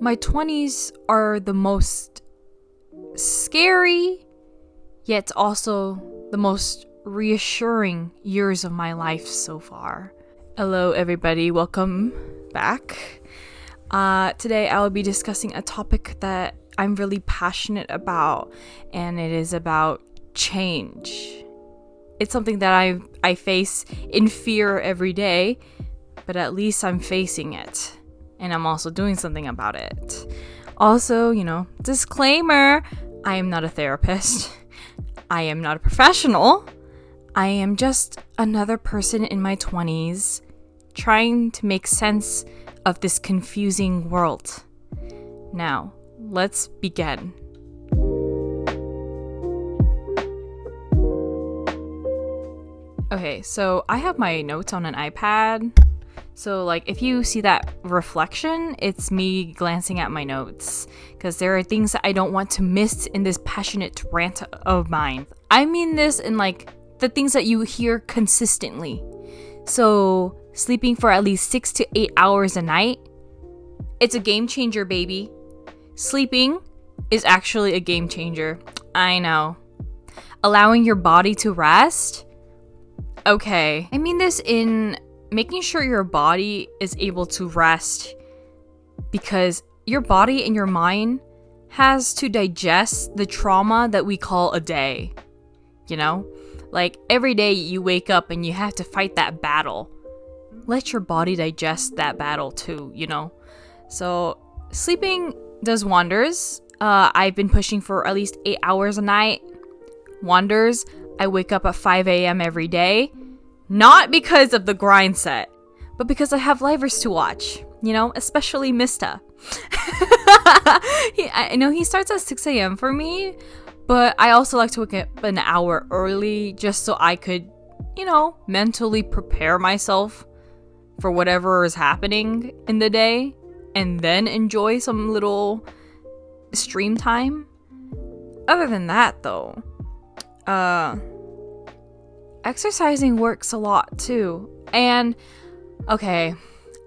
My 20s are the most scary, yet also the most reassuring years of my life so far. Hello everybody, welcome back. Today I will be discussing a topic that I'm really passionate about, and it is about change. It's something that I face in fear every day, but at least I'm facing it. And I'm also doing something about it. Also, disclaimer, I am not a therapist. I am not a professional. I am just another person in my 20s trying to make sense of this confusing world. Now, let's begin. Okay, so I have my notes on an iPad. So, if you see that reflection, it's me glancing at my notes. Because there are things that I don't want to miss in this passionate rant of mine. I mean this in, the things that you hear consistently. So, sleeping for at least 6 to 8 hours a night, it's a game changer, baby. Sleeping is actually a game changer. I know. Allowing your body to rest? Okay. I mean this in making sure your body is able to rest, because your body and your mind has to digest the trauma that we call a day. Every day you wake up and you have to fight that battle. Let your body digest that battle too, So sleeping does wonders. I've been pushing for at least 8 hours a night. Wonders. I wake up at 5 a.m. every day. Not because of the grind set, but because I have livers to watch, especially Mista. I know he starts at 6 a.m. for me, but I also like to wake up an hour early just so I could, mentally prepare myself for whatever is happening in the day and then enjoy some little stream time. Other than that, though, exercising works a lot too. And okay,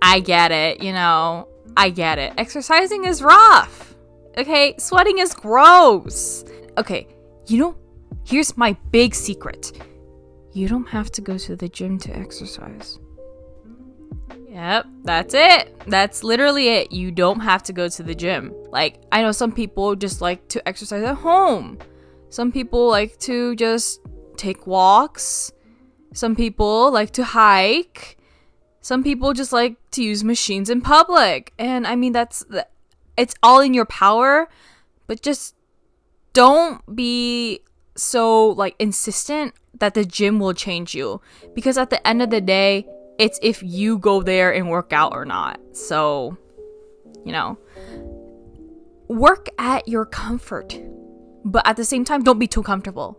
I get it, I get it. Exercising is rough. Okay, sweating is gross. Okay, here's my big secret. You don't have to go to the gym to exercise. Yep, that's it. That's literally it. You don't have to go to the gym. I know some people just like to exercise at home. Some people like to just take walks. Some people like to hike. Some people just like to use machines in public. And I mean, it's all in your power, but just don't be so insistent that the gym will change you, because at the end of the day, it's if you go there and work out or not. So, work at your comfort, but at the same time, don't be too comfortable.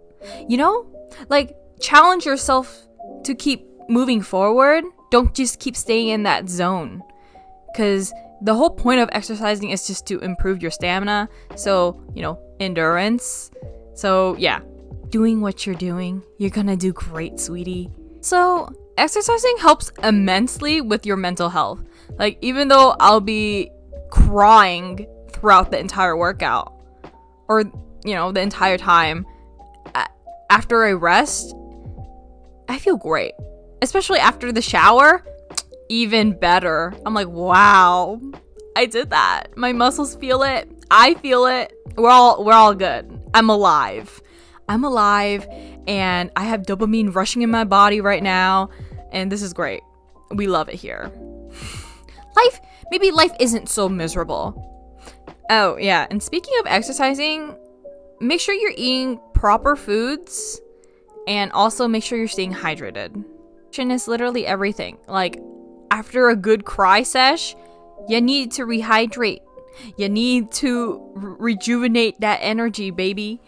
Challenge yourself to keep moving forward. Don't just keep staying in that zone, because the whole point of exercising is just to improve your stamina. So, endurance. So, yeah, doing what you're doing, you're gonna do great, sweetie. So, exercising helps immensely with your mental health. Even though I'll be crying throughout the entire workout, or, the entire time, after I rest, I feel great. Especially after the shower, even better. I'm like, wow, I did that. My muscles feel it. I feel it. We're all good. I'm alive, and I have dopamine rushing in my body right now, and this is great. We love it here. Maybe life isn't so miserable. Oh, yeah, and speaking of exercising, make sure you're eating proper foods, and also make sure you're staying hydrated. Hydration is literally everything. After a good cry sesh, you need to rehydrate. You need to rejuvenate that energy, baby.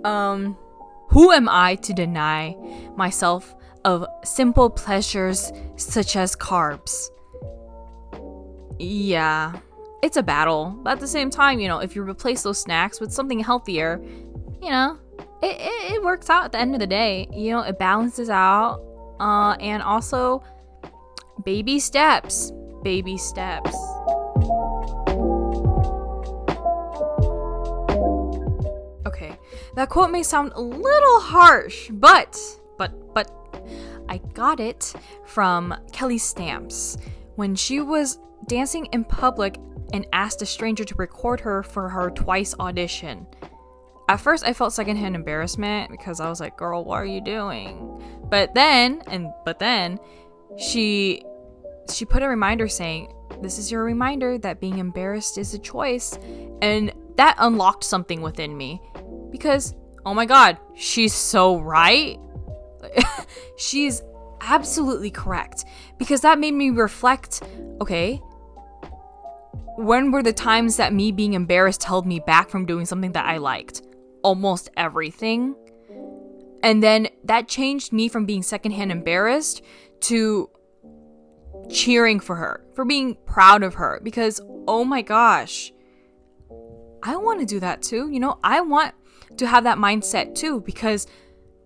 Who am I to deny myself of simple pleasures such as carbs? Yeah, it's a battle, but at the same time, if you replace those snacks with something healthier, it works out at the end of the day. It balances out. And also, baby steps. That quote may sound a little harsh, but I got it from Kelly Stamps when she was dancing in public and asked a stranger to record her for her Twice audition. At first, I felt secondhand embarrassment because I was like, girl, what are you doing? But then she put a reminder saying, this is your reminder that being embarrassed is a choice. And that unlocked something within me because, oh my God, she's so right. She's absolutely correct, because that made me reflect, okay, when were the times that me being embarrassed held me back from doing something that I liked? Almost everything. And then that changed me from being secondhand embarrassed to cheering for her, for being proud of her, because oh my gosh, I want to do that too. I want to have that mindset too, because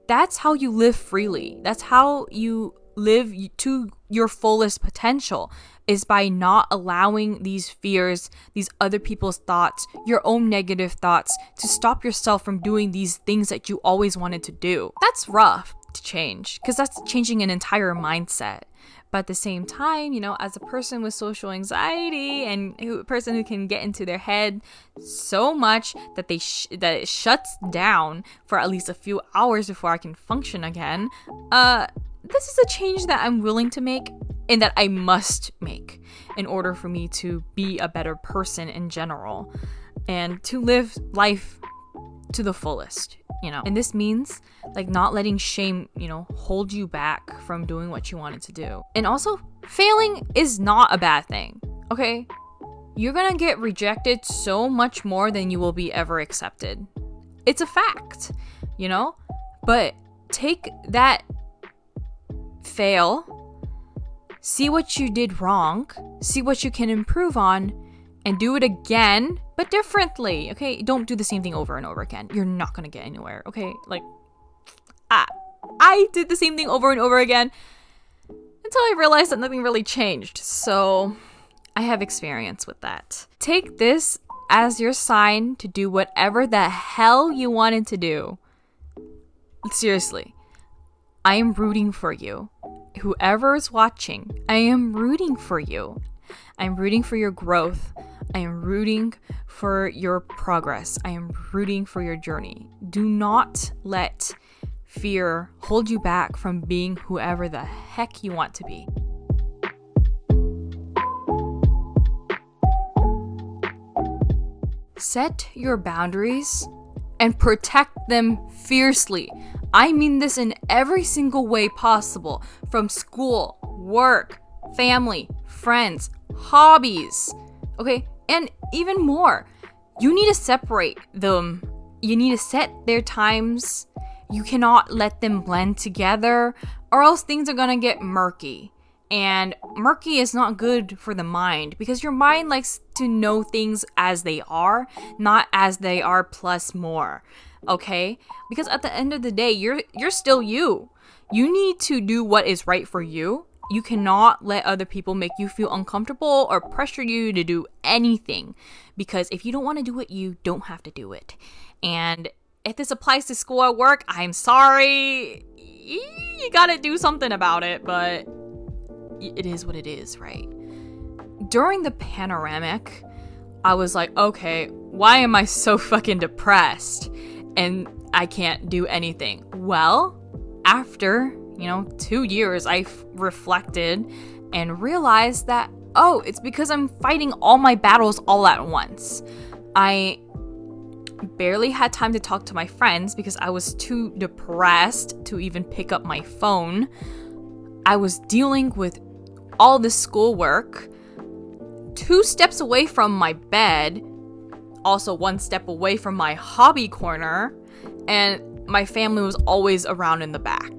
that's how you live freely. That's how you live to your fullest potential, is by not allowing these fears, these other people's thoughts, your own negative thoughts to stop yourself from doing these things that you always wanted to do. That's rough to change, because that's changing an entire mindset. But at the same time, as a person with social anxiety and a person who can get into their head so much that that it shuts down for at least a few hours before I can function again, this is a change that I'm willing to make and that I must make in order for me to be a better person in general and to live life to the fullest. And this means not letting shame, hold you back from doing what you wanted to do. And also, failing is not a bad thing, okay? You're gonna get rejected so much more than you will be ever accepted. It's a fact, But take that fail, see what you did wrong, see what you can improve on, and do it again, but differently, okay? Don't do the same thing over and over again. You're not gonna get anywhere, okay? I did the same thing over and over again until I realized that nothing really changed. So I have experience with that. Take this as your sign to do whatever the hell you wanted to do. Seriously, I am rooting for you. Whoever is watching, I am rooting for you. I'm rooting for your growth. I am rooting for your progress. I am rooting for your journey. Do not let fear hold you back from being whoever the heck you want to be. Set your boundaries and protect them fiercely. I mean this in every single way possible, from school, work, family, friends, hobbies, okay? And even more. You need to separate them. You need to set their times. You cannot let them blend together, or else things are gonna get murky. And murky is not good for the mind, because your mind likes to know things as they are, not as they are plus more. Okay? Because at the end of the day, you're still you. You need to do what is right for you. You cannot let other people make you feel uncomfortable or pressure you to do anything. Because if you don't want to do it, you don't have to do it. And if this applies to school or work, I'm sorry. You gotta do something about it, but it is what it is, right? During the panoramic, I was like, okay, why am I so fucking depressed and I can't do anything? Well, after 2 years, I reflected and realized that, oh, it's because I'm fighting all my battles all at once. I barely had time to talk to my friends because I was too depressed to even pick up my phone. I was dealing with all this schoolwork, 2 steps away from my bed, also 1 step away from my hobby corner, and my family was always around in the back.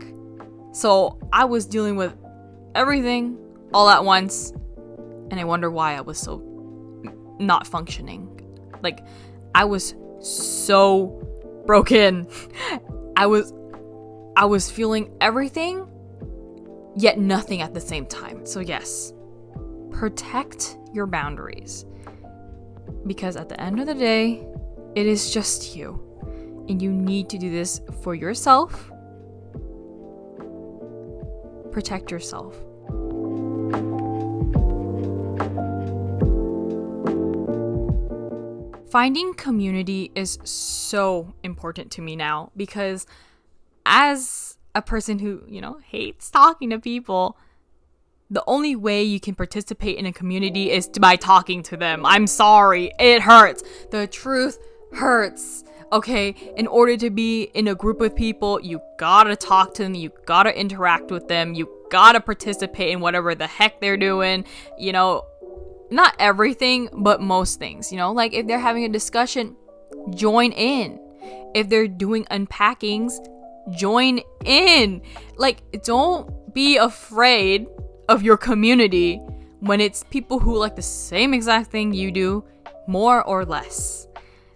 So I was dealing with everything all at once, and I wonder why I was so not functioning. I was so broken. I was feeling everything, yet nothing at the same time. So yes, protect your boundaries, because at the end of the day, it is just you. And you need to do this for yourself. Protect yourself. Finding community is so important to me now because as a person who, hates talking to people, the only way you can participate in a community is by talking to them. I'm sorry. It hurts. The truth hurts. Okay, in order to be in a group of people, you gotta talk to them, you gotta interact with them, you gotta participate in whatever the heck they're doing, not everything, but most things, like if they're having a discussion, join in. If they're doing unpackings, join in. Like, don't be afraid of your community when it's people who like the same exact thing you do, more or less.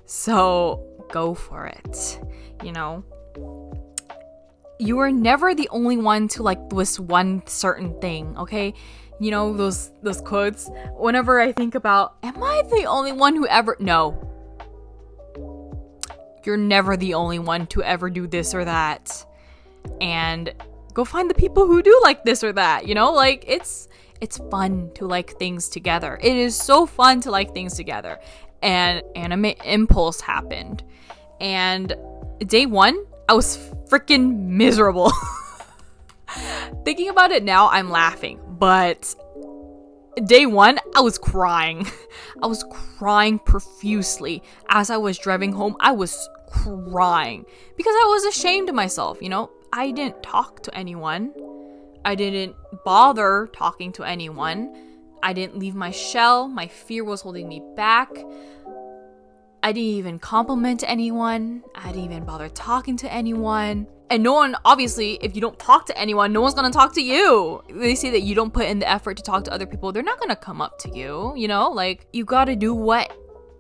So go for it. You are never the only one to like this one certain thing, okay? Those quotes, whenever I think about, am I the only one who ever... No. You're never the only one to ever do this or that. And go find the people who do like this or that, Like, it's fun to like things together. It is so fun to like things together. And Anime Impulse happened. And day one, I was freaking miserable. Thinking about it now, I'm laughing. But day one, I was crying. I was crying profusely. As I was driving home, I was crying. Because I was ashamed of myself, I didn't talk to anyone. I didn't bother talking to anyone. I didn't leave my shell. My fear was holding me back. I didn't even compliment anyone. I didn't even bother talking to anyone. And no one, obviously, if you don't talk to anyone, no one's gonna talk to you. They say that you don't put in the effort to talk to other people, they're not gonna come up to you, Like, you gotta do what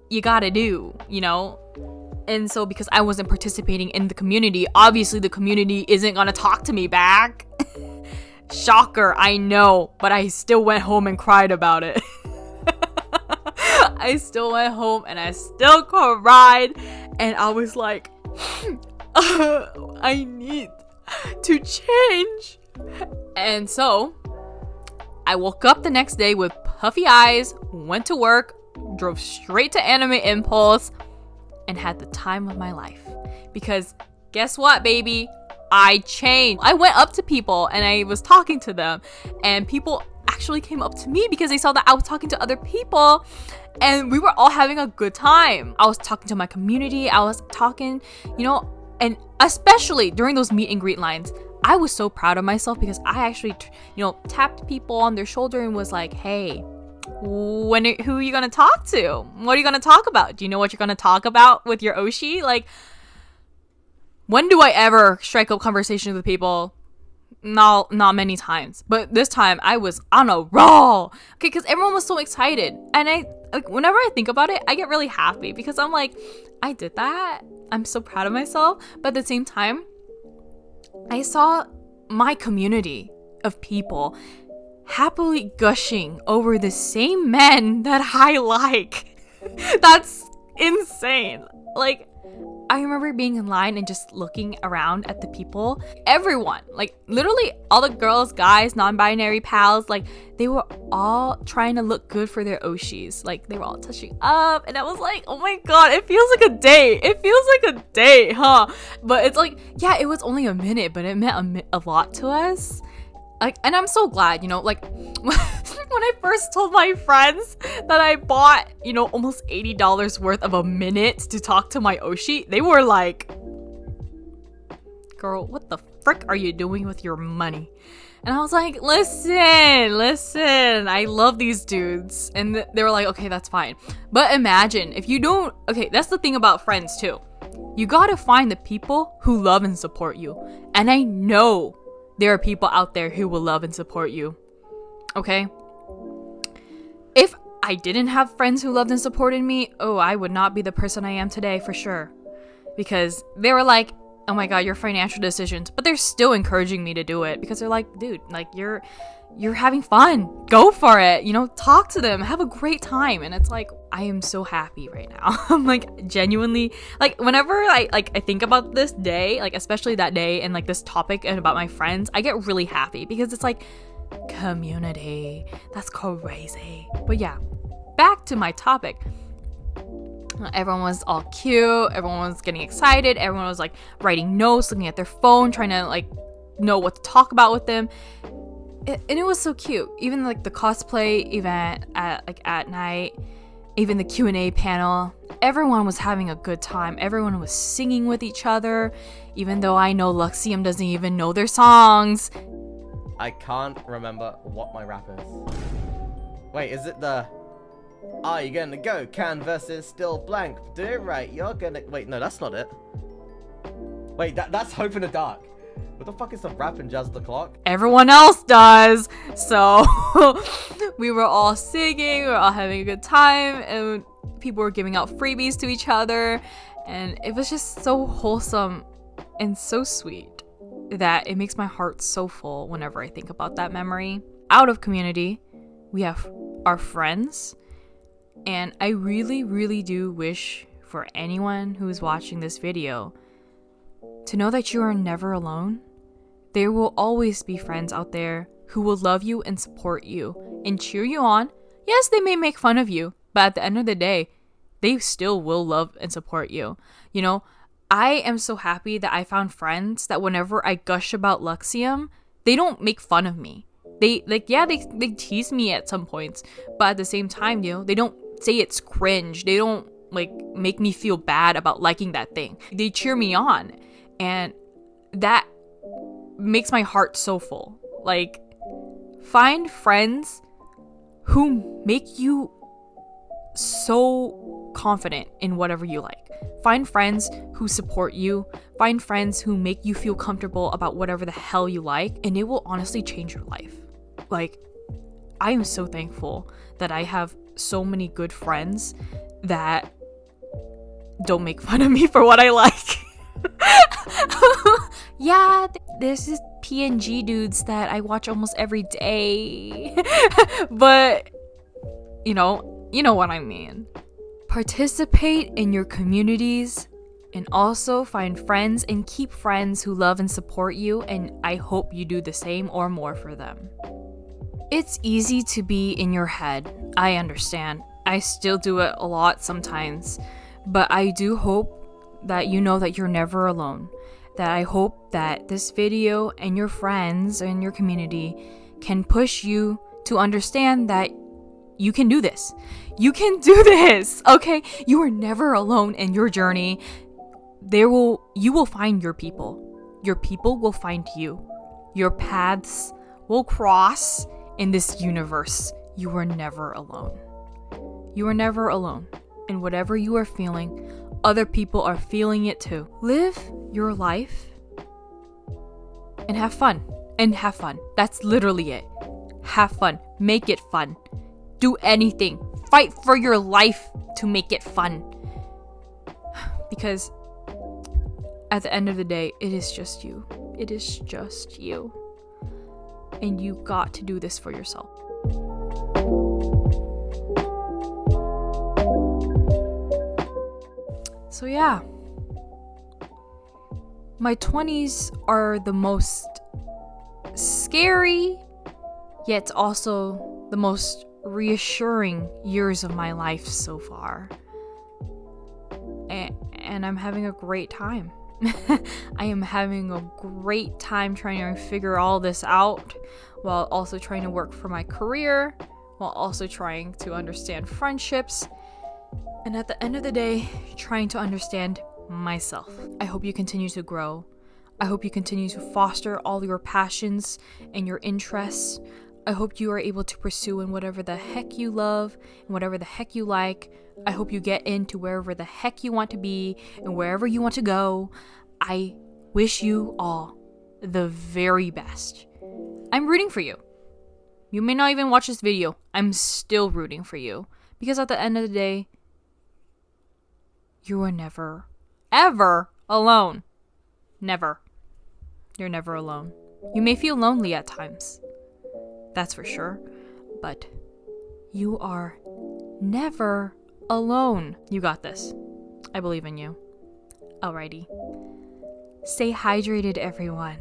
you gotta do, And so because I wasn't participating in the community, obviously the community isn't gonna talk to me back. Shocker, I know, but I still went home and cried about it. I still went home and I still cried, and I was like, I need to change. And so I woke up the next day with puffy eyes, went to work, drove straight to Anime Impulse, and had the time of my life. Because guess what, baby? I changed. I went up to people and I was talking to them, and people actually came up to me because they saw that I was talking to other people, and we were all having a good time. I was talking to my community. I was talking, and especially during those meet and greet lines, I was so proud of myself because I actually, tapped people on their shoulder and was like, hey, who are you gonna talk to? What are you gonna talk about? Do you know what you're gonna talk about with your Oshi? Like, when do I ever strike up conversations with people? Not many times. But this time I was on a roll. Okay, because everyone was so excited. And whenever I think about it, I get really happy because I'm like, I did that. I'm so proud of myself. But at the same time, I saw my community of people happily gushing over the same men that I like. That's insane. Like, I remember being in line and just looking around at the people. Everyone, like literally all the girls, guys, non-binary pals, like they were all trying to look good for their Oshis. Like they were all touching up, and I was like, oh my god, it feels like a day. It feels like a day, huh? But it's like, yeah, it was only a minute, but it meant a lot to us. Like, and I'm so glad, like when I first told my friends that I bought, almost $80 worth of a minute to talk to my Oshi, they were like, girl, what the frick are you doing with your money? And I was like, listen, I love these dudes. And they were like, okay, that's fine. But imagine if you don't, okay, that's the thing about friends too. You gotta find the people who love and support you. And I know there are people out there who will love and support you. Okay? If I didn't have friends who loved and supported me, I would not be the person I am today for sure. Because they were like, oh my god, your financial decisions. But they're still encouraging me to do it. Because they're like, dude, like you're having fun. Go for it. Talk to them. Have a great time. And it's like, I am so happy right now. I'm like genuinely, like whenever I think about this day, like especially that day and like this topic and about my friends, I get really happy because it's like community. That's crazy. But yeah, back to my topic. Everyone was all cute. Everyone was getting excited. Everyone was like writing notes, looking at their phone, trying to like know what to talk about with them. And it was so cute. Even like the cosplay event at night, even the Q&A panel, everyone was having a good time. Everyone was singing with each other, even though I know Luxiem doesn't even know their songs. I can't remember what my rap is. Wait, is it the... Are you gonna go? Can versus still blank. Do it right. You're gonna... Wait, no, that's not it. Wait, that's Hope in the Dark. What the fuck is the rap in Jazz the Clock? Everyone else does. So we were all singing. We were all having a good time. And people were giving out freebies to each other. And it was just so wholesome and so sweet that it makes my heart so full whenever I think about that memory. Out of community, we have our friends. And I really, really do wish for anyone who is watching this video to know that you are never alone. There will always be friends out there who will love you and support you and cheer you on. Yes, they may make fun of you, but at the end of the day, they still will love and support you. You know, I am so happy that I found friends that whenever I gush about Luxiem, they don't make fun of me. They tease me at some points, but at the same time, you know, they don't say it's cringe. They don't like make me feel bad about liking that thing. They cheer me on, and that makes my heart so full. Like, find friends who make you so confident in whatever you like. Find friends who support you. Find friends who make you feel comfortable about whatever the hell you like, and it will honestly change your life. Like, I am so thankful that I have so many good friends that don't make fun of me for what I like. Yeah, there's this PNG dudes that I watch almost every day. But you know what I mean. Participate in your communities and also find friends and keep friends who love and support you, and I hope you do the same or more for them. It's easy to be in your head. I understand. I still do it a lot sometimes. But I do hope that you know that you're never alone. That I hope that this video and your friends and your community can push you to understand that you can do this. You can do this, okay? You are never alone in your journey. You will find your people. Your people will find you. Your paths will cross in this universe. You are never alone. You are never alone. And whatever you are feeling, other people are feeling it too. Live your life and have fun. And have fun. That's literally it. Have fun. Make it fun. Do anything. Fight for your life to make it fun. Because at the end of the day, it is just you. It is just you. And you got to do this for yourself. So yeah. My 20s are the most scary, yet also the most reassuring years of my life so far. And I'm having a great time. I am having a great time trying to figure all this out while also trying to work for my career, while also trying to understand friendships, and at the end of the day, trying to understand myself. I hope you continue to grow. I hope you continue to foster all your passions and your interests. I hope you are able to pursue in whatever the heck you love and whatever the heck you like. I hope you get into wherever the heck you want to be and wherever you want to go. I wish you all the very best. I'm rooting for you. You may not even watch this video. I'm still rooting for you. Because at the end of the day, you are never, ever alone. Never. You're never alone. You may feel lonely at times. That's for sure. But you are never alone. You got this. I believe in you. Alrighty. Stay hydrated, everyone.